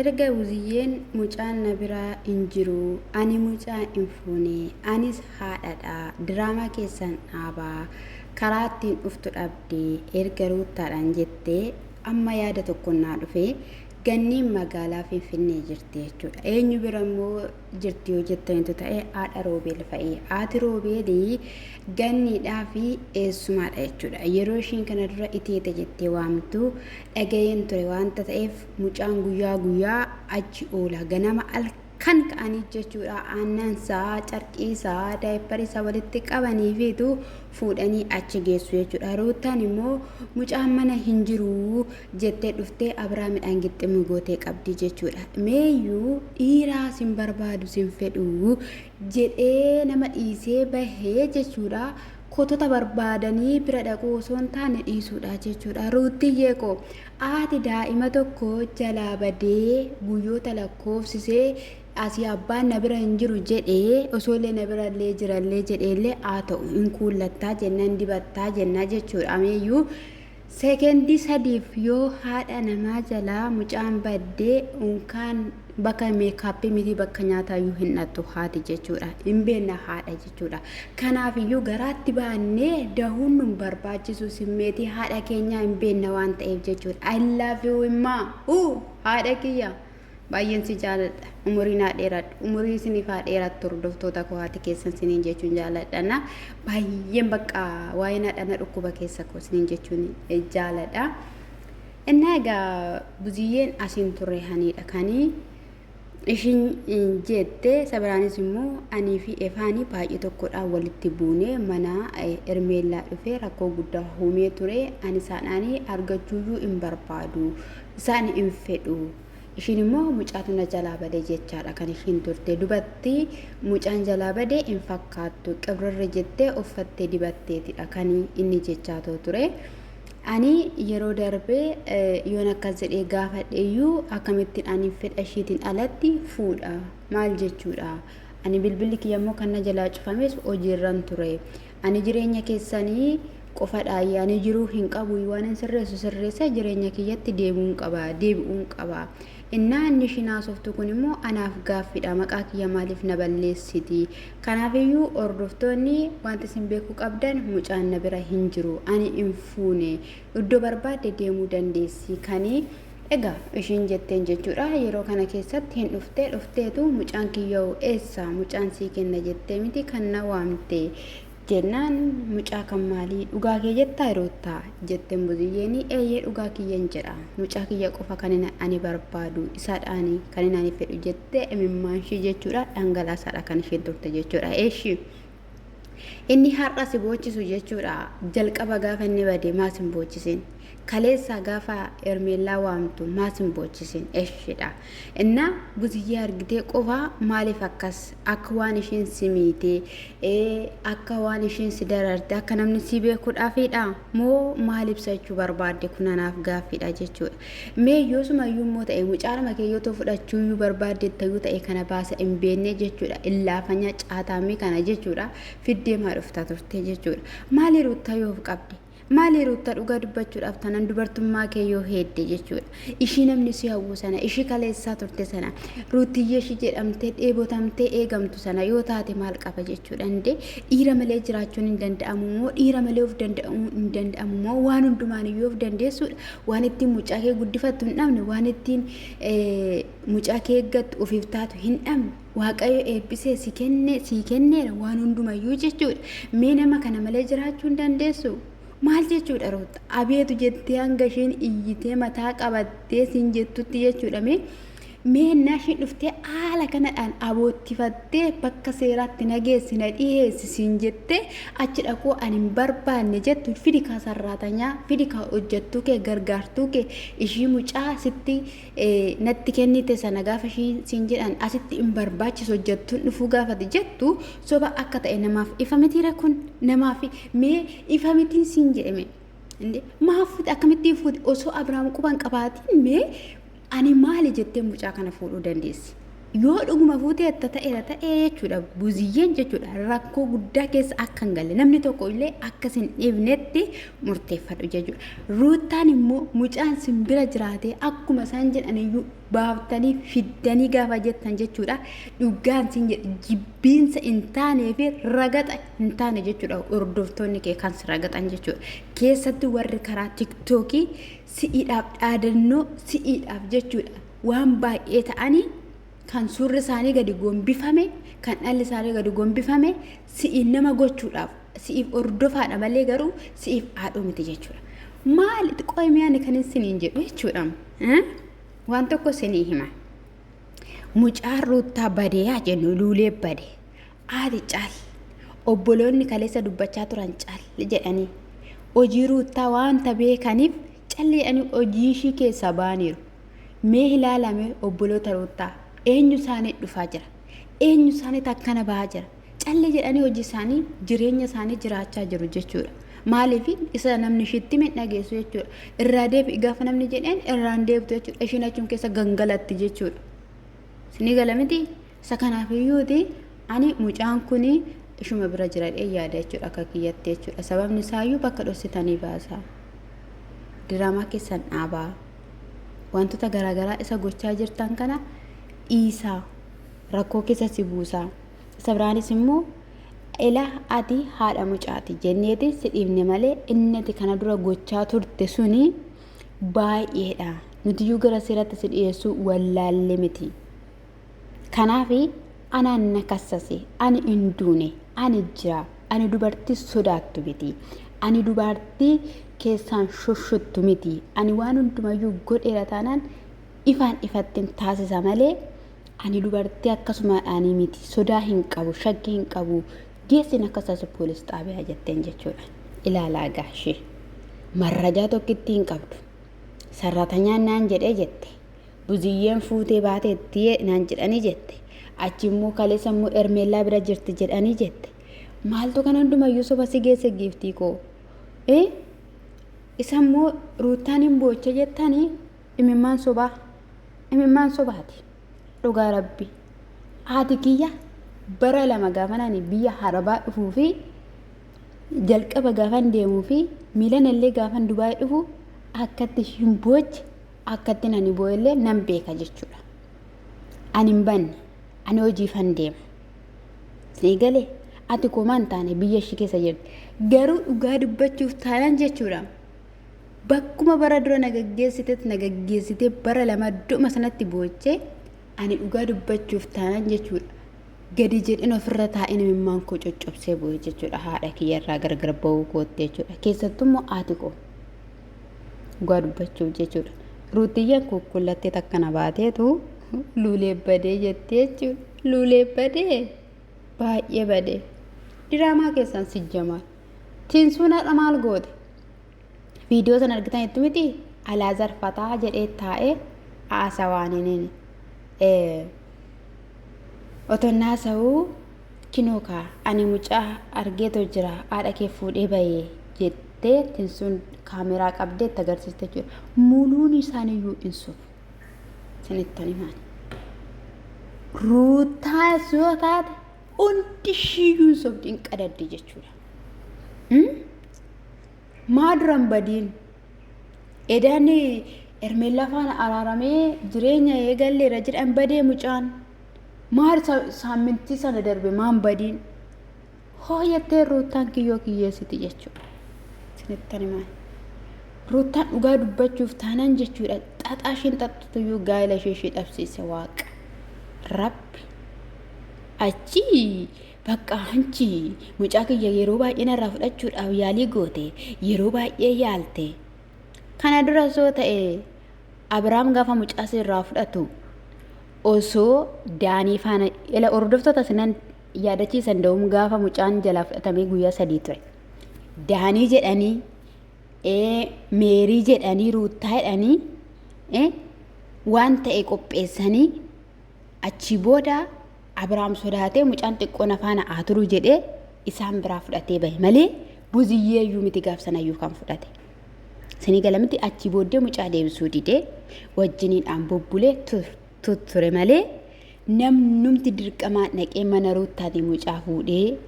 Erga wuziyyeen mucaan na biraa hin jiru, ani mucaa hin fuune, anis haadhadha. Diraamaa keessan dhaabaa karaa ittiin dhuftu dhabdee erga ruuttaadhaan jettee amma yaada tokko naa dhufe ganniin magaalaa Finfinnee jirti jechuudha. Eenyu bira immoo jirti yoo jettanitu ta'e haadha Roobeel fa'ii. Haati Roobeelii ganniidhaa fi eessumaadha jechuudha. Yeroo ishiin kana dura iteete jettee waamtu dhaga'een ture waanta ta'eef mucaan guyyaa guyyaa achi oola. Ganama kan ka'anii jechuudha. Aannan isaa, carqii isaa, daayippari isaa walitti qabanii fiitu fuudhanii achi geessu jechuudha. Ruutaan immoo mucaan mana hin jiru jettee dhuftee Abiraamidhaan gixximuu gootee qabdi jechuudha. Meeyyuu dhiiraa sin barbaadu sin fedhu jedhee nama dhiisee bahee jechuudha. Kotota barbaadanii bira dhaquu osoo hin taane dhiisuudha jechuudha. Ruutiyyee koo haati daa'ima tokko jalaa badee guyyoota lakkoofsisee asii abbaan na bira hin jiru jedhee osoollee na birallee jirallee jedheellee haa ta'u hin kuullattaa jennaan dibattaa jennaa jechuudha. Ameeyyuu seekendii sadiif yoo haadha namaa jalaa mucaan baddee unkaan bakka meekaappii miti bakka nyaataayyuu hin dhattu haati jechuudha. Hin beekna haadha jechuudha. Kanaafiyyuu garaatti baannee dahuun nu barbaachisu simmeetii haadha keenyaa hin beekna waan ta'eef jechuudha. I love you immaa haadha kiyya. Baay'een si jaaladha. Umurii naa dheeradhu. Umurii isiniif haa dheerattu hordoftoota koo haati keessan siniin jechuun jaaladha. Baay'een bakka waa'ee naadhana dhukkuba keessa koo siniin jechuun jaaladha. Innaa egaa buziyyeen asiin turre haniidha kanii ishiin jette sabiraanis immoo anii fi efaanii baay'ee tokkodhaan walitti buunee mana ermeellaa dhufee rakkoo guddaa uumee ture. Ani isaanii argachuuyyuu hin barbaadu. Isaan hin fedhu. Ishiin immoo mucaatu na jalaa badee jechaadha kan ishiin turte. Dubatti mucaan jalaa badee hin fakkaattu. Qibrirra jettee uffattee dibatteetidha kan inni jechaatoo ture. Ani yeroo darbee yoon akkas jedhee gaafadheeyyuu akkamittiin ani fedha ishiitiin alatti fuudha maal jechuudha. Ani bilbilli kiyya immoo kan na jalaa cufames hojiirran ture. Ani jireenya keessanii qofadha ani jiruu hin qabu waan hin sirreessa jireenya kiyyatti deebi'uun qaba. Innaa inni shinaasoftu kun immoo anaaf gaaffiidha. Maqaa kiyya maaliif na balleessiti? Kanaafiyyuu hordoftoonni wanti isin beekuu qabdan mucaan na bira hin jiru. Ani hin fuune iddoo barbaadde deemuu dandeessi kanii egaa ishiin jetteen jechuudha. Yeroo kana keessatti hin dhufteetu mucaan kiyyoo eessa mucaan sii kenna jettee miti kan na waamte jennaan mucaa kan maalii dhugaa kee jettaa yeroottaa jetteen buziyyeeni eeyyee dhugaa kiyyan jedha mucaa kiyya qofa kan ani barbaadu isaadhaani kan ani fedhu jettee imimmaanshii jechuudha dhangalaasaadha kan isheen turte jechuudha. Eeshi inni har'a si boochisu jechuudha. Jalqaba gaafa inni bade maas hin boochisin. Kaleessa gaafa ermeellaa waamtu maas hin boochisin. Eeshidha. Inna buziyyee argitee qofa maaliif akkas akka waan isheen si miite akka waan isheen si dararte akka namni si beekuudhaafidha moo maal ibsachuu barbaadde kun anaaf gaaffiidha jechuudha. Mee yoosumayyuu immoo ta'e mucaarama keeyyoo fudhachuuyyuu barbaadde ta'uu ta'e kana baasa hin beekne jechuudha. Illaafanya caataamii kana jechuudha. Fiddee maa dhuftaa turte jechuudha. Maali ruuttaa yoo qabdi? Maali ruutta dhugaa dubbachuudhaaf tanan dubartummaa kee yoo heedde jechuudha. Ishii namni si hawwu sana ishii kaleessaa turte sana ruutiyyee ishii jedhamtee dheebotamtee eegamtu sana yoo taate maal qaba jechuudha. Indee dhiira malee jiraachuun hin danda'amu moo dhiira malee of danda'amuu hin danda'amu moo waan hundumaan iyyuu of dandeessuudha. Waan ittiin mucaa kee guddifattu hin dhabne waan ittiin mucaa kee eeggattu ofiif taatu hin dhabne. Waaqayyo eebbisee si kenneera waan hundumayyuu jechuudha. Mee nama kana malee jiraachuu hin dandeessu. Maal jechuudha roota abeetu jettee hanga isheen iyyitee mataa qabattee siin jettutti jechuudha. Mee naashin dhuftee haala kanadhaan aboottifattee bakka seeraatti nageessi na dhiheessi siin jettee achi dhaquu ani hin barbaanne jettu fidi kaa sarraatanyaa fidi kaa hojjettuu kee gargaartuu kee ishii mucaa sitti natti kennite sana gaafa ishii siin jedhan asitti hin barbaachisu hojjettuun dhufuu gaafate jettu soba akka ta'e namaaf ifa mitiira kun namaaf mee ifa mitiin siin jedhame maaf akkamittiin fuuti osoo Abiraam quban qabaatiin mee ani maali jettee mucaa kana fuudhuu dandeessi? yoo dhuguma fuutee ta'e jechuudha buziyyeen jechuudha rakkoo guddaa keessa akka hin galle namni tokko illee akkas hin dhiibnetti murteeffadhu jechuudha ruutaan immoo mucaan simbira jiraate akkuma isaan jedhaniyyuu baaftanii fiddanii gaafa jettan jechuudha dhugaan sin jibbiinsa hin taanee fi ragaxa hin taane jechuudha hordoftoonni kee kan ragaxan jechuudha keessatti warri karaa tiktookii si'iidhaaf dhaadannoo si'iidhaaf jechuudha waan baay'ee ta'anii kan suurri isaanii gadi gombifame kan dhalli isaanii gadi gombifame si'iin nama gochuudhaaf si'iif hordofaadha malee garuu si'iif haadhoo miti jechuudha maalitti qoymiyaani kan isiniin jedhu jechuudha waan tokko isinii hima mucaan ruuttaa badeeyaa jennu luulee bade aati caal obboloonni kaleessa dubbachaa turan caal jedhanii hojii ruuttaa waanta beekaniif calli jedhanii hojii ishii keessaa baaniiru mee ilaalame obboloota ruuttaa eenyu isaanii dhufaa jira eenyu isaanii takkana bahaa jira calli jedhanii hojii isaanii jireenya isaanii jiraachaa jiru jechuudha maaliif isa namni shitti min dhageessu jechuudha irraa deebi gaafa namni jedheen irraan deebtu jechuudha ishiin achuun keessa gangalatti jechuudha sinii galamiti isa kanaafiyyuuti ani mucaan kuni ishuma bira jiradhee yaada jechuudha akka kiyyatti jechuudha sababni isaayyuu bakka dhossitanii baasaa diraamaa keessan dhaabaa wantoota garaagaraa isa gochaa jirtan kana dhiisaa rakkoo keessa si buusaa isa biraanis immoo ila ati haadha mucaati jenneeti si dhiibne malee innati kana dura gochaa turte suni baay'eedha nutiyyuu gara seeratti si dhiyeessuu wallaalle miti kanaafi anaan na kassase ani hin duune ani jira ani dubartii sodaattu miti ani dubartii keessaan shoshottu miti ani waan hundumayyuu godheera taanaan ifaan ifattiin taasisa malee ani dubartii akkasumaadhaanii miti sodaa hin qabu shakkii hin qabu geessin akkasas poolis xaabiyaa jetteen jechuudha ilaalaa gaashee marrajaa tokkitti hin qabdu sarratanyaan naan jedhee jette buziyyeen fuutee baateetti naan jedhanii jette achi immoo kaleessa immoo ermeellaa bira jirti jedhanii jette maaltu kan hundumayyuu soba si geesse giiftii koo isa immoo ruutaan hin boocha jettanii imimmaan sobaati dhugaa rabbi haati kiyya bara lama gaafanani biyya harabaa dhufuu fi jalqaba gaafan deemuu fi miilan illee gaafan dubaay dhufu akkatti hin booche akkatti nani boo'ellee nan beeka jechuudha ani hin banne ani hojiifan deema sii galee ati komaan taane biyya ishii keessa jirti garuu dhugaa dubbachuuf taanan jechuudha bakkuma bara dura nagaggeessitee bara lama dhuma sanatti boochee ani dhugaa dubbachuuf taanan jechuudha gadi jedhin ofirra taa'in imimmaan koo coccobsee bu'e jechuudha haadha kiyyarraa gargar ba'uu kootte jechuudha keessattummoo haati koo dhugaa dubbachuuf jechuudha ruutiyyaan kukkullattee takkana baateetu luulee badee jettee jechuudha luulee badee baay'ee badee diraamaa keessan sijjamaa tiinsuunaadha maal goote viidiyoo san argitan itti miti Alaazar Fataa jedhee taa'ee haasawaaniniin otonnaa sa'uu kinookaa ani mucaa argeetu jira haadha kee fuudhee bahee jettee tinsuun kaameraa qabdee itti agarsiiste jechuudha muluun isaaniiyyuu insuuf sanittani maani ruutaa soo taate hundi shiyyuu sobdiin qadaddi jechuudha maaduran badiin edaani ermeellaa faana araaramee jireenya eegalleera jedhan badee mucaan maal saamintii sana darbe maan badiin hooyattee ruutaan kiyyoo kiyyeessiti jechuudha sinittani maani ruutaan dhugaa dubbachuuf taanan jechuudha xaxaashiin xaxxutuyyuu gaa'ela ishee dhabsiise waaqa rabbi achi bakka hanchi mucaa kiyya yeroo baay'ee narraa fudhachuudhaaf yaalii goote yeroo baay'ee yaalte kana dura soo ta'e Abrahaam gaafa mucaa irraa fudhatu osoo daanii faana ila hordoftoota sinan yaadachiisan da'uun gaafa mucaan jalaa fudhatamee guyyaa 3 ture daanii jedhanii meerii jedhanii ruutaa jedhanii waan ta'e qopheessanii achi booda Abrahaam sodaatee mucaan xiqqoo nafaana aaturu jedhee isaan biraa fudhatee bahe malee buziyyeeyyuu miti gaafsanayyuu kan fudhate sini galamti achi booddee mucaa deebisuu didee wajjiniidhaan bobbulee ture malee namnumti dirqamaan dhaqee mana ruuttaati mucaa fuudhee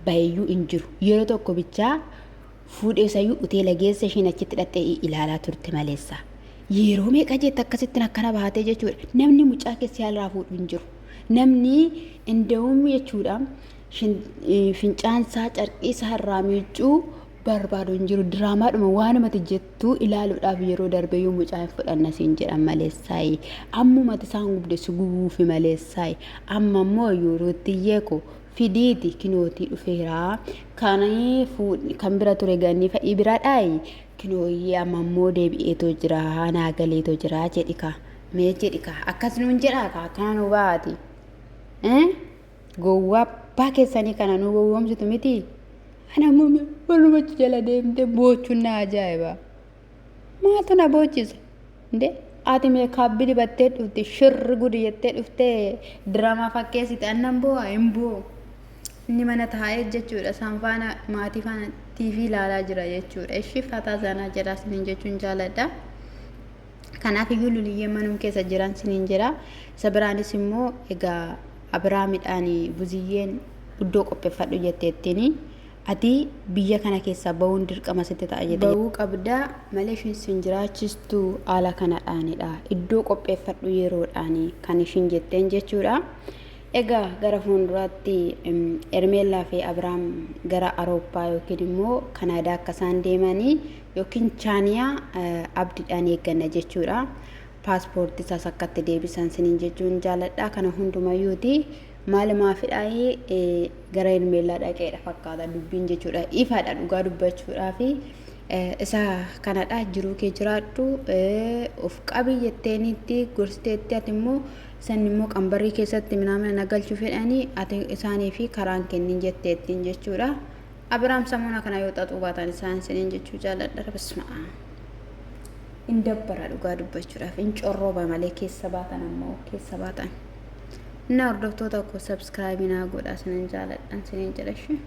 baay'uu hin jiru. Yeroo tokko bichaa fuudhee sayyuu hoteela geessa ishiin achitti dhattee ilaalaa turte maleessa. Yeroo meeqa jette akkasittiin akkana baatee jechuudha. Namni mucaa keessi yaalaa fuudhu hin jiru. Namni inda'uumi jechuudha. Fincaansaa carqiisaa irraa miicuu barbaadu hin jiru. Diraamaadhuma waanumati jettuu ilaaluudhaaf yeroo darbe yoo mucaa hin fudhanna siin jedhan maleessaayi. Ammumati isaan gubde si gubuufi maleessaayi. Amma immoo yeroo xiyyeeko fidiiti kinootii dhufeeraa. Kan bira ture ganni fa'ii biraadhaayi. Kinooyyee amma immoo deebi'eetoo jira naagaleetoo jira jedhika. Mee jedhika akkas nuun jedhaa akkana nu baati. Gowwaa abbaa keessanii kana nu gowwoomsitu miti. Ana mume walumachi jala deemte boochuun na ajaa'iba. Maaltu na boochisa? Nde ati meekaapbii dibattee dhufte shirri gudi jettee dhufte diraamaa fakkeessite annan boo'a hin boo'u. Inni mana taa'ee jechuudha isaan faana maatii faana TV ilaalaa jira jechuudha. Ishii fataa zanaa jedhaa siniin jechuun jaaladha. Kanaaf iyyuu luliyyee manum keessa jiran siniin jira. Isa biraanis immoo egaa Abiraamidhaan buziyyeen iddoo qopheeffadhu jetteettiin ati biyya kana keessa ba'uun dirqama sitti ta'a jettee ba'uu qabda malee ishiin sin jiraachistu haala kanadhaanidha. Iddoo qopheeffadhu yeroodhaan kan ishiin jetteen jechuudha. Egaa gara fuulduraatti Ermeellaa fi Abiraam gara Awurooppaa yookiin immoo Kanaadaa akka isaan deemanii yookiin Chaaniyaa abdiidhaan eegganna jechuudha. Paaspoortii isaas akkatti deebisan siniin jechuun jaaladha. Kana hundumayyuuti maalimaafidhaayee gara Ermeellaa dhaqeedha fakkaata dubbiin jechuudha. Ifaadha dhugaa dubbachuudhaa fi isa kanadha jiruu kee jiraadhu of qabii jetteenitti gorsiteetti ati immoo san immoo qambarii keessatti minaamina nagalchuu fedhanii ati isaanii fi karaan kennin jetteettiin jechuudha. Abiraam samuuna kana yoo xaxuu baatan isaan siniin jechuu jaaladha. Bismaa indabbara dhugaa dubbachuudhaaf in corrooba malee keessa baatan ammoo keessa baatan. Na hordoftoota koo subscribe naa godhaa sinin jaaladhan sinin jedhashi.